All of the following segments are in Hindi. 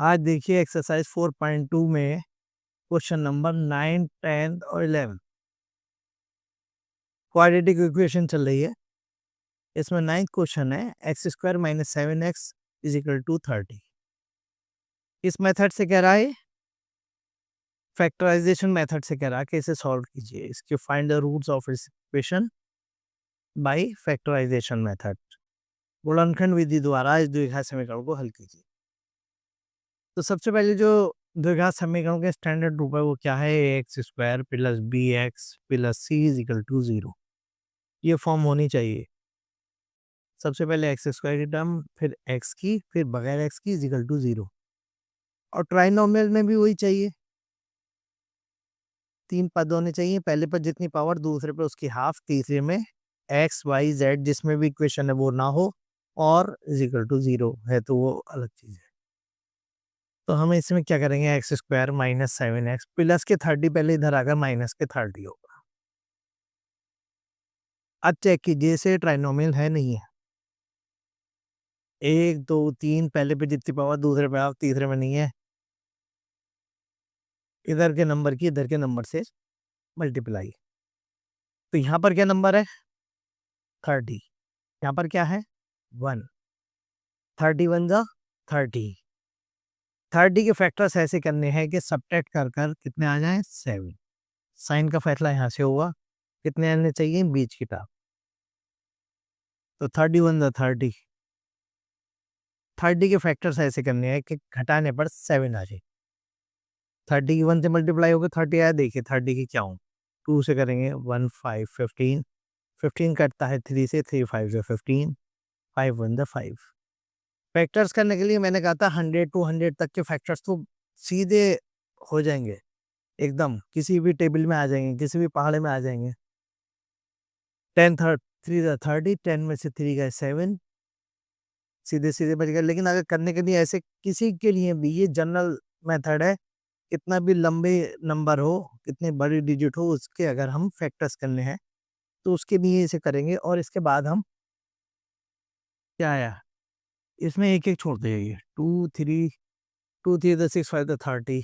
आज देखिए एक्सरसाइज 4.2 में क्वेश्चन नंबर 9, 10 और 11 क्वाड्रेटिक इक्वेशन चल रही है। इसमें 9th क्वेश्चन है x square minus 7x is equal to 30। इस मेथड से कह रहा है, फैक्टराइजेशन मेथड से कह रहा है कि इसे सॉल्व कीजिए। इसके फाइंड द रूट्स ऑफ इस इक्वेशन बाय फैक्टराइजेशन मेथड। गुणनखंड विधि द्वारा इस द्विघात समीकरण को हल कीजिए। तो सबसे पहले जो द्विघात समीकरण के स्टैंडर्ड रूप है वो क्या है? X square plus b x plus c is equal to 0। ये फॉर्म होनी चाहिए। सबसे पहले एक्स स्क्वायर की टर्म, फिर एक्स की, फिर बगैर एक्स की इज इक्वल टू 0। और ट्राइनोमियल में भी वही चाहिए। 3 पद होने चाहिए। पहले पर जितनी पावर, दूसरे पर उसकी हाफ, तीसरे में एक्स वाई जेड जिसमें भी इक्वेशन है वो ना हो और इज इक्वल टू 0 है तो वो अलग चीज है। तो हम इसमें क्या करेंगे? X square minus 7x plus के 30 पहले इधर आकर माइनस के 30 होगा। अब चेक कीजिए इसे ट्राइनोमियल है नहीं है। 1 2 3 पहले पे जितनी पावर, दूसरे पे हाफ, तीसरे में नहीं है। इधर के नंबर की इधर के नंबर से मल्टीप्लाई। तो यहाँ पर क्या नंबर है? 30। यहाँ पर क्या है? 1। 31 जा 30। 30 के फैक्टर्स ऐसे करने हैं कि सब्ट्रैक्ट कर कर कितने आ जाएं? 7। साइन का फैसला यहाँ से हुआ। कितने आने चाहिए? बीच की टर्म। तो 31 जा 30। 30 के फैक्टर्स ऐसे करने हैं कि घटाने पर 7 आ जाए। 30 की 1 से मल्टीप्लाई होकर 30 आया। देखिए 30 की क्या हूँ, 2 से करेंगे 1 5 15। 15 कटता है 3 से, 3 5 से 15, 5 1 5। फैक्टर्स करने के लिए मैंने कहा था 100 टू 100 तक के फैक्टर्स तो सीधे हो जाएंगे, एकदम किसी भी टेबल में आ जाएंगे, किसी भी पहाड़े में आ जाएंगे। 10 3 30, 10 में से 3 गए 7, सीधे सीधे बच गए। लेकिन अगर करने के लिए ऐसे किसी के लिए भी, ये जनरल मेथड है, कितना भी लंबे नंबर हो, कितने बड़े डिजिट हो, उसके अगर हम फैक्टर्स करने हैं तो उसके लिए इसे करेंगे। और इसके बाद हम क्या आया, इसमें एक एक छोड़ देंगे। 2 3 2 3 6 5 30।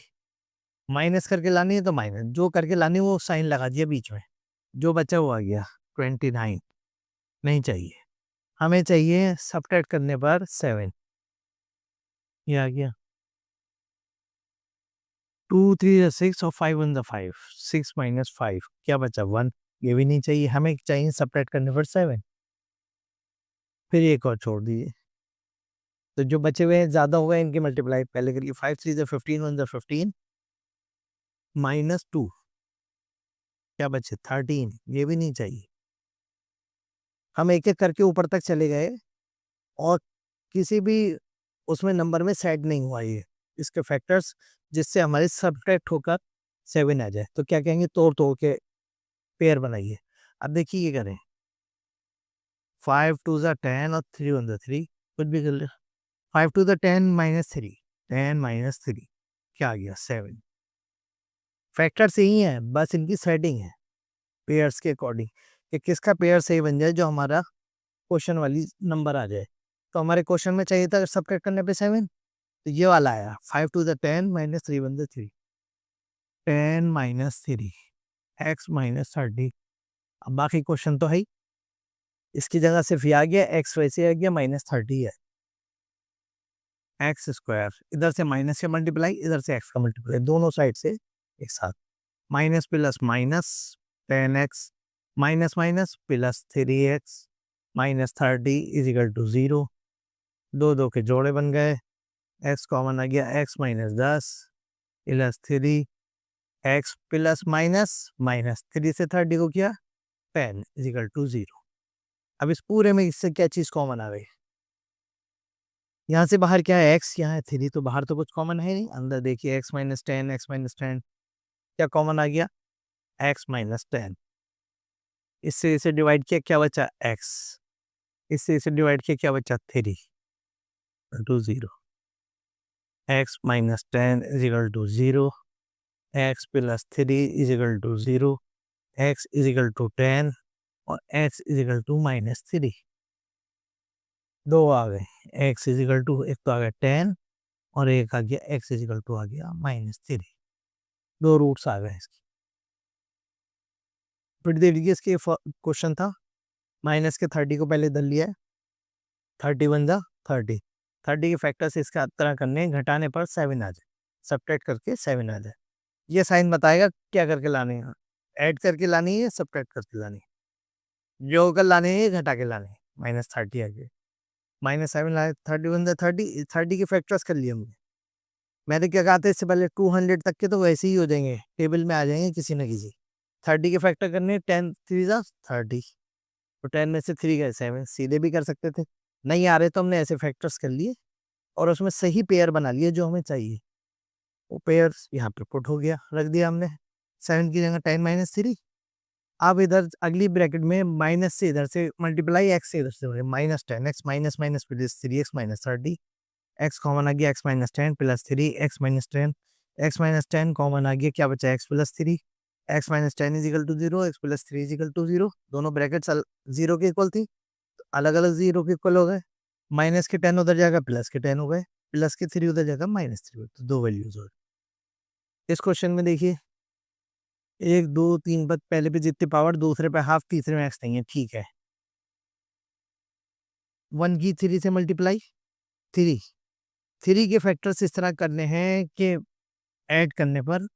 माइनस करके लानी है तो माइनस, जो करके लानी है वो साइन लगा दिया बीच में, जो बचा वो आ गया 29। नहीं चाहिए, हमें चाहिए सब्ट्रैक्ट करने पर 7। ये आ गया 2 3 6 और 5 1 5। 6 माइनस 5 क्या बचा? 1। ये भी नहीं चाहिए, हमें चाहिए सब्ट्रैक्ट करने पर 7। फिर एक और छोड़ दीजिए। तो जो बचे हुए हैं ज्यादा हो गए, इनकी मल्टीप्लाई पहले करिए। 5 3 15 1 15 माइनस 2 क्या बचे? 13। ये भी नहीं चाहिए। हम एक एक करके ऊपर तक चले गए और किसी भी उसमें नंबर में सेट नहीं हुआ ये इसके फैक्टर्स, जिससे हमारे सब्ट्रैक्ट होकर 7 आ जाए। तो क्या कहेंगे? तोड़ तोड़ के पेयर बनाइए। अब देखिए ये करें, 5 2 10 और 3 1 3, कुछ भी कर ले। 5 2 10 माइनस 3, 10 माइनस 3 क्या आ गया? 7। फैक्टर्स यही है, बस इनकी सेटिंग है पेयर्स के अकॉर्डिंग, कि किसका पेयर सही बन जाए जो हमारा क्वेश्चन वाली नंबर आ जाए। तो हमारे क्वेश्चन में चाहिए था सब्ट्रैक्ट करने पे 7, तो ये वाला आया 5 2 10 माइनस 3 1 3, 10 माइनस 3 एक्स माइनस 30। अब बाकी क्वेश्चन तो है ही, इसकी जगह सिर्फ ये आ गया, एक्स वैसे आ गया, माइनस 30 है। एक्स स्क्वायर, इधर से माइनस से मल्टीप्लाई, इधर से एक्स का मल्टीप्लाई, दोनों साइड से एक साथ। Minus plus minus 10x minus minus plus 3x minus 30 is equal to 0। दो दो के जोड़े बन गए, एक्स कॉमन आ गया, x minus 10 plus 3 x plus minus minus 3 से 30 को किया 10 इज इक्वल टू 0। अब इस पूरे में इससे क्या चीज कॉमन आ गई? यहाँ से बाहर क्या है? एक्स, यहाँ है 3, तो बाहर तो कुछ कॉमन है नहीं। अंदर देखिए एक्स माइनस 10, एक्स माइनस 10 क्या कॉमन आ गया? X minus 10। इससे इसे डिवाइड किया, क्या बचा? एक्स। इससे इसे डिवाइड किया, क्या बचा? 3 to 0। X minus 10 is equal to 0, x plus 3 is equal to 0, x is equal to 10 और x is equal to minus 3। दो आ गए, एक्स इज इक्वल टू, एक तो आ गया 10 और एक आ गया एक्स इजिकल टू आ गया -3। दो रूट्स आ गए इसके। फिर देखिए इसके क्वेश्चन था माइनस के 30 को पहले धर लिया है, 31 जा 30, 30 के फैक्टर्स इसका तरह करने हैं, घटाने पर 7 आ जाए, सब्ट्रैक्ट करके 7 आ जाए। ये साइन बताएगा क्या करके लाने हैं, ऐड करके लानी है, सब्ट्रैक्ट करके लानी है, जो कर लाने हैं घटा के लाने हैं। -30 आ गया, -7 लाए, 31 जा 30, 30 के फैक्टर्स कर लिए हमने। मैंने क्या कहा था इससे पहले 200 तक के तो वैसे ही हो जाएंगे, टेबल में आ जाएंगे किसी न किसी। 30 के फैक्टर करने 10 3 जा 30, तो 10 में से 3 गए 7, सीधे भी कर सकते थे, नहीं आ रहे तो हमने ऐसे फैक्टर्स कर लिए और उसमें सही पेयर बना लिए जो हमें चाहिए। वो पेयर यहाँ पे पुट हो गया, रख दिया हमने 7 की जगह 10 - 3। अब इधर अगली ब्रैकेट में माइनस से इधर से मल्टीप्लाई, एक्स से इधर से हो गया -10, x minus minus plus 3x -30, x common आ गया x -10 plus 3 x -10, x -10 common आ गया, क्या बचा x plus 3, x -10 equal to 0, x plus 3 equal to 0। दोनों ब्रैकेट्स 0 के इक्वल थी, अलग अलग 0 के इक्वल हो गए, माइनस के 10 उधर जाएगा प्लस के 10 हो गए, प्लस के 3 उधर जाएगा -3, तो दो वैल्यूज हो गए। इस क्वेश्चन में देखिए 1 2 3 पर पहले पे जितनी पावर, दूसरे पे हाफ, तीसरे में एक्स नहीं है, ठीक है। 1 की 3 से मल्टीप्लाई, 3 3 के फैक्टर्स इस तरह करने हैं कि ऐड करने पर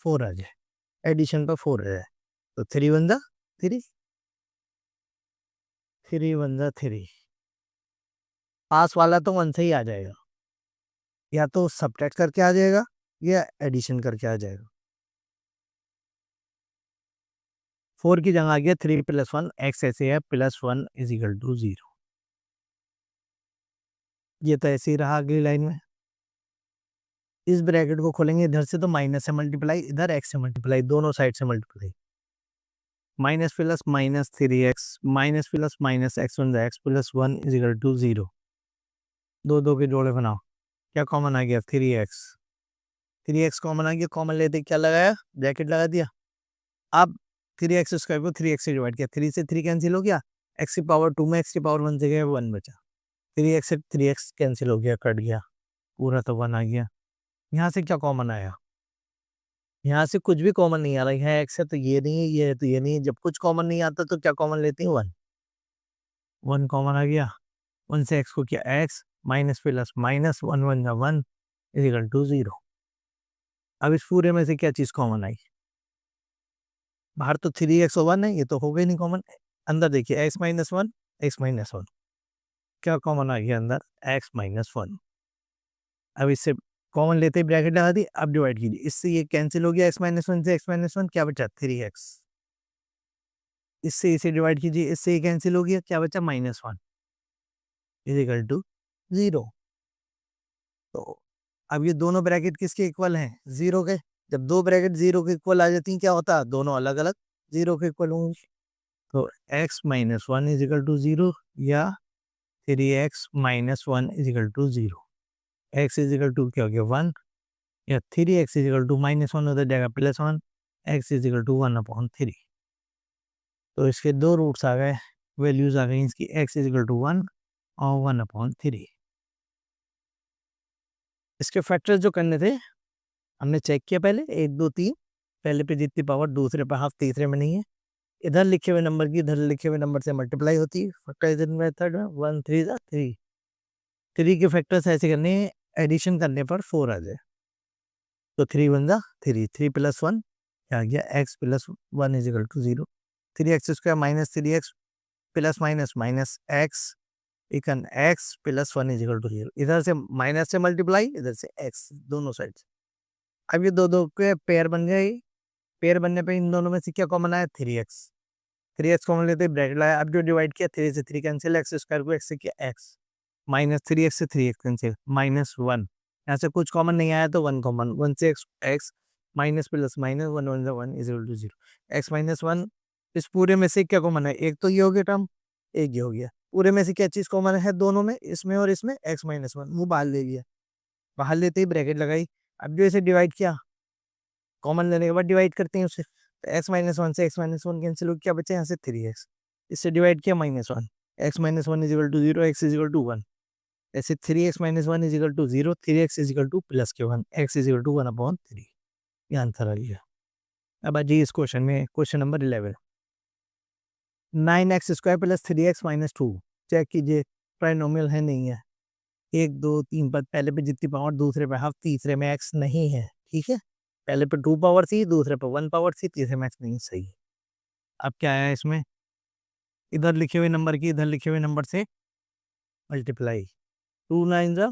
4 आ जाए, एडिशन पर 4 आ जाए, तो 3 1 जा 3, 3 1 जा 3। पास वाला तो 1 से ही आ जाएगा, या तो सब्ट्रैक्ट करके आ जाएगा या एडिशन करके आ जाएगा। 4 की जगह आ गया 3 + 1, एक्स ऐसे है +1 इजिकल टू 0। ये तो ऐसे ही रहा अगली लाइन में। इस ब्रैकेट को खोलेंगे, इधर से तो माइनस से मल्टीप्लाई, इधर एक्स से मल्टीप्लाई, दोनों साइड से multiply, minus plus -3x minus plus minus x1 x plus 1 is equal to 0। दो दो के जोड़े बनाओ, क्या कॉमन आ गया 3x, 3x कॉमन आ गया, कॉमन लेते क्या लगाया, ब्रैकेट लगा दिया। अब 3x स्क्वायर को 3x से डिवाइड किया, 3 से 3 कैंसिल हो गया, x की पावर 2 में x की पावर 1 से गया 1 बचा, 3x से 3x कैंसिल हो गया, कट गया, पूरा तो 1 आ गया। यहाँ से क्या कॉमन आया, यहाँ से कुछ भी कॉमन नहीं आ रहा है, एक्स है तो ये नहीं है, ये है तो ये नहीं है, जब कुछ कॉमन नहीं आता तो क्या कॉमन लेते हैं 1, 1 कॉमन आ गया, 1 से एक्स को किया एक्स, माइनस प्लस माइनस 1 1 जा 1 इजिकल टू 0। अब इस पूरे में से क्या चीज कॉमन आई, बाहर तो 3x और 1 है, ये तो हो गई नहीं कॉमन, अंदर देखिए x - 1 x - 1, क्या कॉमन आ गया अंदर x - 1। अब इससे कॉमन लेते ही ब्रैकेट लगा दी, अब डिवाइड कीजिए, इससे ये कैंसिल हो गया, x - 1 से x - 1 क्या बचा 3x, इससे इसे डिवाइड कीजिए, इससे ये कैंसिल हो गया, क्या बचा -1 इजिकल टू 0। तो अब ये दोनों ब्रैकेट किसके इक्वल हैं, 0 के। जब दो ब्रैकेट 0 के इक्वल आ जाती हैं क्या होता है, दोनों अलग अलग 0 के इक्वल होंगे, तो x - 1 इजिकल टू 0 या 3x - 1 is equal to 0, x is equal to क्या हो गया 1, या 3x इजिकल टू -1 उधर जाएगा +1, x इजिकल टू 1/3। तो इसके दो रूट्स आ गए, वैल्यूज आ गई इसकी, x इजिकल टू 1 और 1/3। इसके फैक्टर्स जो करने थे हमने चेक किया पहले, 1 2 3, पहले पे जितनी पावर, दूसरे पे हाफ, तीसरे में नहीं है, इधर लिखे हुए नंबर की इधर लिखे हुए नंबर से मल्टीप्लाई होती है फैक्टराइजेशन मेथड में, 1 3 जा 3, 3 के फैक्टर्स ऐसे करने, एडिशन करने पर 4 आ जाए, तो 3 1 जा 3, 3 + 1 क्या आ गया x + 1 is equal to 0, 3x square minus 3x plus minus minus x इकन x + 1 इजिकल टू 0, इधर से माइनस से मल्टीप्लाई, इधर से x, दोनों साइड। अब ये दो दो के पेयर बन गए, पेयर बनने पे इन दोनों में से क्या कॉमन आया 3x, 3x कॉमन लेते ब्रैकेट लाया, अब जो डिवाइड किया 3 से 3 कैंसिल, एक्स स्क्वायर को x से किया x, -3x से 3x कैंसिल, -1, यहाँ से कुछ कॉमन नहीं आया तो 1 कॉमन, 1 से x minus plus minus 1 1 1 is equal to 0, x - 1। इस पूरे में से क्या कॉमन है, एक तो ये हो गया टर्म, एक ये हो गया, पूरे में से क्या चीज कॉमन है दोनों में, इसमें और इसमें x - 1, वो बाहर ले लिया, बाहर लेते ही ब्रैकेट लगाई, अब जो इसे डिवाइड किया, कॉमन लेने के बाद डिवाइड करते हैं उसे, तो x - 1 से x - 1 कैंसिल हो, क्या बचा यहाँ से 3x, इससे डिवाइड किया -1, x - 1 is equal to 0, x is equal to 1, ऐसे 3x minus one is equal to 0, 3x is equal to plus के 1, x इज इक्वल टू 1/3। ये आंसर आ गया। अब आ जाइए इस क्वेश्चन में, question number 11। 9x square plus 3x minus 2, check कीजिए ट्राइनोमियल है नहीं है। 1 2 3 पर पहले पे जितनी पावर, दूसरे पे हाफ, तीसरे में x नहीं है, ठीक है। पहले पे 2 पावर थी, दूसरे पे 1 पावर थी, तीसरे में x नहीं, सही है। अब क्या आया इसमें, इधर लिखे हुए नंबर की इधर लिखे हुए नंबर से मल्टीप्लाई, 2 9 जा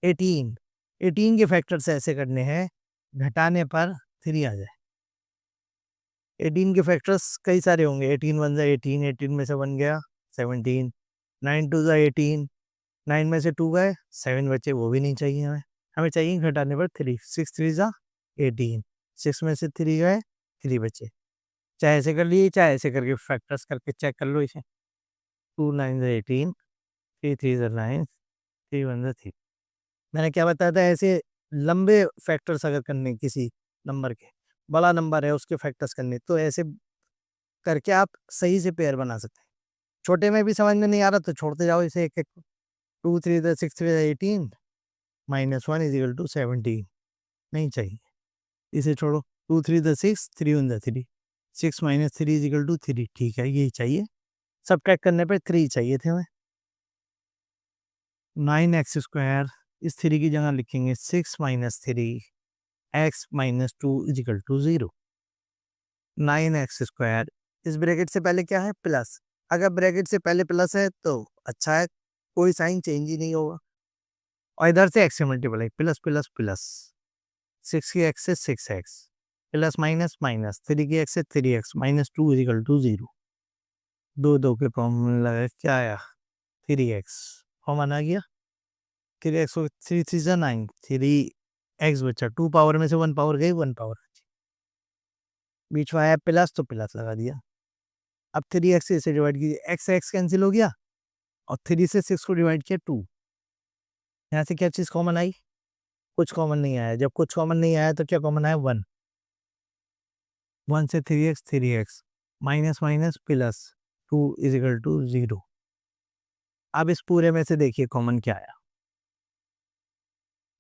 18, 18 के फैक्टर से ऐसे करने हैं घटाने पर 3 आ जाए। 18 के फैक्टर्स कई सारे होंगे, 18 1 जा 18, 18 में से 1 गया 17, 9 2 जा 18, 9 में से 2 गए 7 बचे, वो भी नहीं चाहिए हमें। हमें चाहिए घटाने पर 3, 6 3 जा 18, 6 में से 3 गए 3 बचे। चाहे ऐसे कर लिए, चाहे ऐसे करके फैक्टर्स करके चेक कर लो इसे। 2 9 जा 18, 3 3 जा 9, 3 1 जा 3। मैंने क्या बताया था, ऐसे लंबे फैक्टर्स अगर करने किसी नंबर के, बड़ा नंबर है उसके फैक्टर्स करने, तो ऐसे करके आप सही से पेयर बना सकते हैं। छोटे में भी समझ में नहीं आ रहा तो छोड़ते जाओ इसे एक एक। 2 3 जा 6 3 जा 18 माइनस 1 इज इक्वल टू 17, नहीं चाहिए, इसे छोड़ो। 2 3 जा 6, 3 1 जा 3, 6 माइनस 3 इज इक्वल टू 3, ठीक है यही चाहिए। सब्ट्रैक्ट करने पर 3 चाहिए थे हमें। 9x स्क्वायर, इस 3 की जगह लिखेंगे 6 minus 3 x minus 2 is equal to 0। 9x square, इस ब्रैकेट से पहले क्या है, प्लस। अगर ब्रैकेट से पहले प्लस है तो अच्छा है, कोई साइन चेंज ही नहीं होगा। और इधर से x से मल्टीप्लाई, प्लस प्लस प्लस, 6 की x से 6x, प्लस माइनस माइनस, 3 की x से 3x minus 2 is equal to 0। दो दो के कॉमन लगा, क्या आया 3x, कॉमन आ गया। 3x 3 3 जा 9, 3x बचा, 2 पावर में से 1 पावर गई, 1 पावर बीच में आया प्लस तो प्लस लगा दिया। अब 3x से डिवाइड कीजिए, x x कैंसिल हो गया और 3 से 6 को डिवाइड किया 2। यहाँ से क्या चीज़ कॉमन आई, कुछ कॉमन नहीं आया। जब कुछ कॉमन नहीं आया तो क्या कॉमन आया, 1। 1 से 3x minus minus plus 2 is equal to 0। अब इस पूरे में से देखिए कॉमन क्या आया,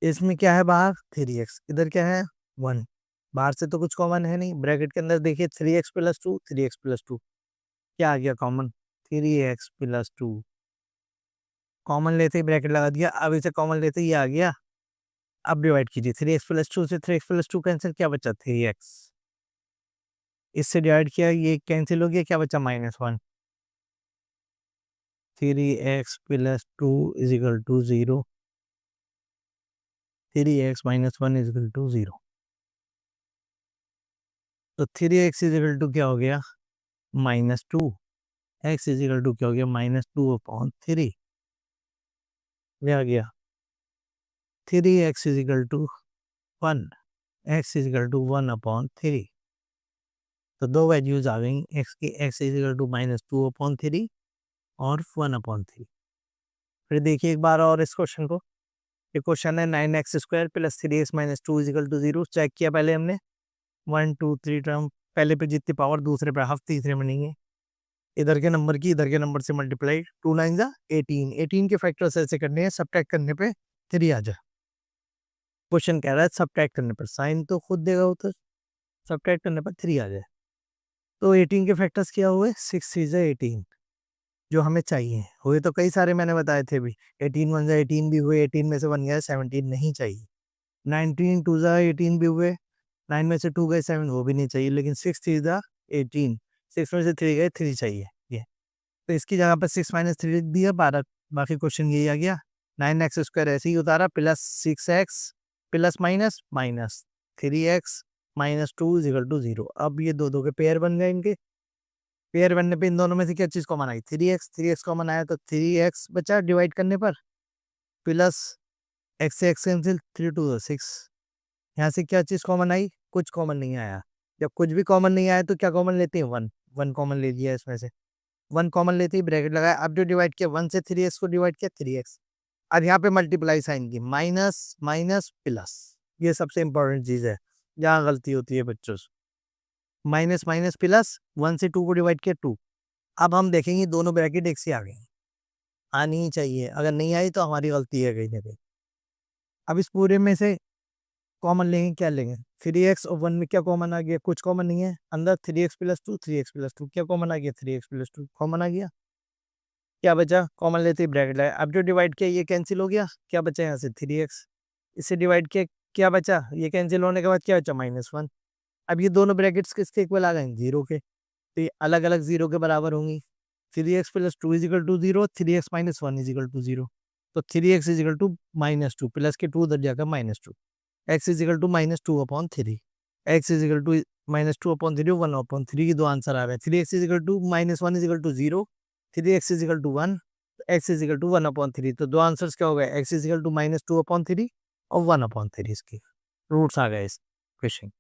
इसमें क्या है बाहर 3x, इधर क्या है 1। बाहर से तो कुछ कॉमन है नहीं, ब्रैकेट के अंदर देखिए 3x प्लस 2, 3x प्लस 2, क्या आ गया कॉमन, 3x प्लस 2। कॉमन लेते ही ब्रैकेट लगा दिया, अब इसे कॉमन लेते ही ये आ गया। अब डिवाइड कीजिए, 3x प्लस 2 से 3x प्लस 2 कैंसिल, क्या बचा 3x, इससे डिवाइड किया ये कैंसिल हो गया, क्या बचा -1। 3x plus 2 is equal to 0, 3x minus 1 is equal to 0। तो 3x इज इक्वल टू क्या हो गया -2, x इज इक्वल टू क्या हो गया -2/3। ये आ गया 3x is equal to 1, x is equal to 1/3। तो दो वैल्यूज आ गई x की, x इज इक्वल टू -2/3 और 1/3। फिर देखिए एक बार और इस क्वेश्चन को, ये क्वेश्चन है 9x square plus 3x minus 2 is equal to 0। Check किया पहले हमने, 1 2 3 टर्म, पहले पे जितनी पावर, दूसरे पे हाफ, तीसरे में नहीं है। इधर के नंबर की इधर के नंबर से मल्टीप्लाई, 2 9 जा 18, 18 के फैक्टर्स ऐसे करने हैं, सब्ट्रैक्ट करने पे 3 आ जाए। क्वेश्चन कह रहा है सब्ट्रैक्ट करने पर, साइन तो खुद देगा उधर, सब्ट्रैक्ट करने पर 3 आ जाए। तो 18 के फैक्टर्स क्या हुए, 6 3 जा 18, जो हमें चाहिए। हुए तो कई सारे मैंने बताए थे भी, 18 1 जा 18 भी हुए, 18 में से 1 गया 17 नहीं चाहिए। 19 2 जा 18 भी हुए, 9 में से 2 गए 7, वो भी नहीं चाहिए। लेकिन 6 3 जा 18, 6 में से 3 गए 3 चाहिए ये। तो इसकी जगह पर 6 माइनस 3 लिख दिया, 12। बाकी क्वेश्चन यही आ गया, 9x स्क्वायर ऐसे ही उतारा, plus 6x plus minus minus 3x minus 2 is equal to 0। अब ये दो दो के पेयर बन गए, इनके पेयर बनने पे इन दोनों में से क्या चीज़ कॉमन आई, 3x कॉमन आया तो 3x बचा डिवाइड करने पर, प्लस x से x कैंसिल, 3 2 6। यहाँ से क्या चीज़ कॉमन आई, कुछ कॉमन नहीं आया। जब कुछ भी कॉमन नहीं आया तो क्या कॉमन लेते हैं, 1। 1 कॉमन ले लिया इसमें से, 1 कॉमन लेते ही ब्रैकेट लगाया। अब जो डिवाइड किया 1 से 3x को डिवाइड किया 3x। अब यहाँ पे मल्टीप्लाई साइन की, माइनस माइनस प्लस, ये सबसे इंपॉर्टेंट चीज़ है, जहाँ गलती होती है बच्चों से। माइनस माइनस प्लस, 1 से 2 को डिवाइड किया 2। अब हम देखेंगे दोनों ब्रैकेट एक से आ गए, आनी ही चाहिए, अगर नहीं आई तो हमारी गलती है कहीं ना कहीं। अब इस पूरे में से कॉमन लेंगे, क्या लेंगे? 3x और 1 में क्या कॉमन आ गया? कुछ कॉमन नहीं है अंदर। 3x+2, 3x+2 क्या कॉमन आ गया? 3x+2 कॉमन आ गया। क्या बचा? कॉमन लेते ही ब्रैकेट लगाया। अब जो डिवाइड किया ये कैंसिल हो गया, क्या बचा यहाँ से? 3x। इससे डिवाइड किया, क्या बचा? ये कैंसिल होने के बाद क्या बचा? -1। अब ये दोनों ब्रैकेट्स किसके इक्वल आ गए? 0 के। तो ये अलग अलग 0 के बराबर होंगी। 3x+2 is equal to 0, 3x-1 is equal to 0। तो 3x इजिकल टू -2, प्लस के 2 उधर जाकर -2। x is equal to -2/3। x is equal to -2/3, 1/3 की दो आंसर आ रहे हैं। 3x is equal to -1 is equal to 0, 3x is equal to 1, x is equal to 1/3। तो दो आंसर्स क्या हो गए? x इजिकल टू -2/3 और 1/3 इसके रूट्स आ गए इस क्वेश्चन।